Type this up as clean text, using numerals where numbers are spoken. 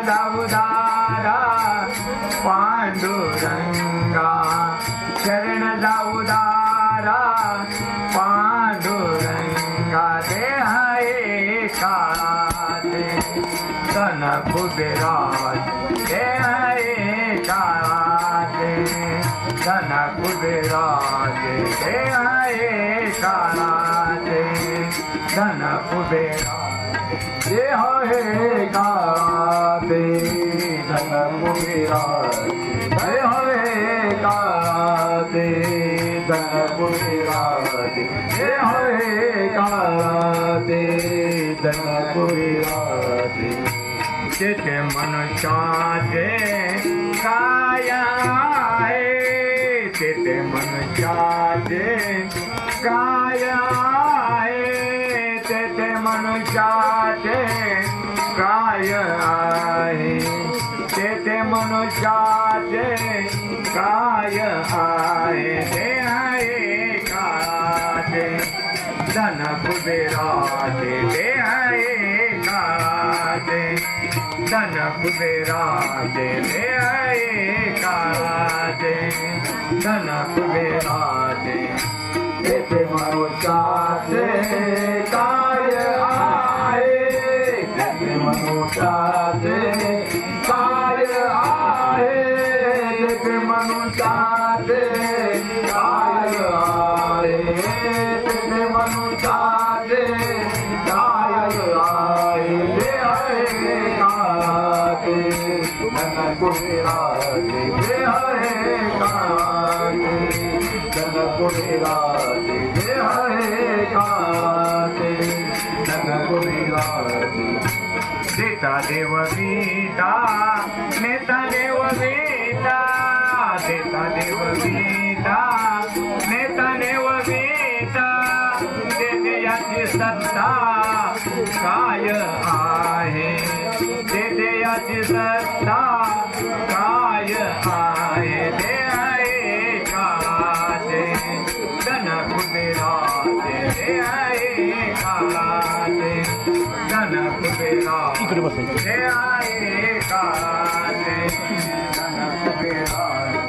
उदारा पांडुरंगा चरण उदारा पांडुरंगा देह एका धन कुबेराज देह एका धन कुबेराज देह एका धन कुबेराज देह एका धन कुबेराज देह एका धन कुबेराज देह एका धन कुबेराज तेथे मनुष्याचे काय आहे तेथे मनुष्याचे काय आहे तेथे मनुष्याचे काय आहे तेथे मनुष्याचे काय आहे ते आहे काचे धन कुबेराचे ते आहे काचे धन कुबेराचे ते आहे काचे धन कुबेराचे तेथे मनुष्याचे काय आहे तेथे मनुष्याचे काय आहे तेथे मनुष्याचे काय आहे तेथे मनुष्याचे काय आहे ते आहे काचे धन कुबेराचे ते आहे काचे धन कुबेराचे ते आहे काचे धन कुबेराचे देता देव गीता नेता देव गीता देता देव गीता नेता देव गीता देते याची सत्ता काय आहे देते याची सत्ता काय आहे ते आहे काचे धन कुबेराचे ते आहे काचे धन कुबेराचे ते आहे काचे धन कुबेराचे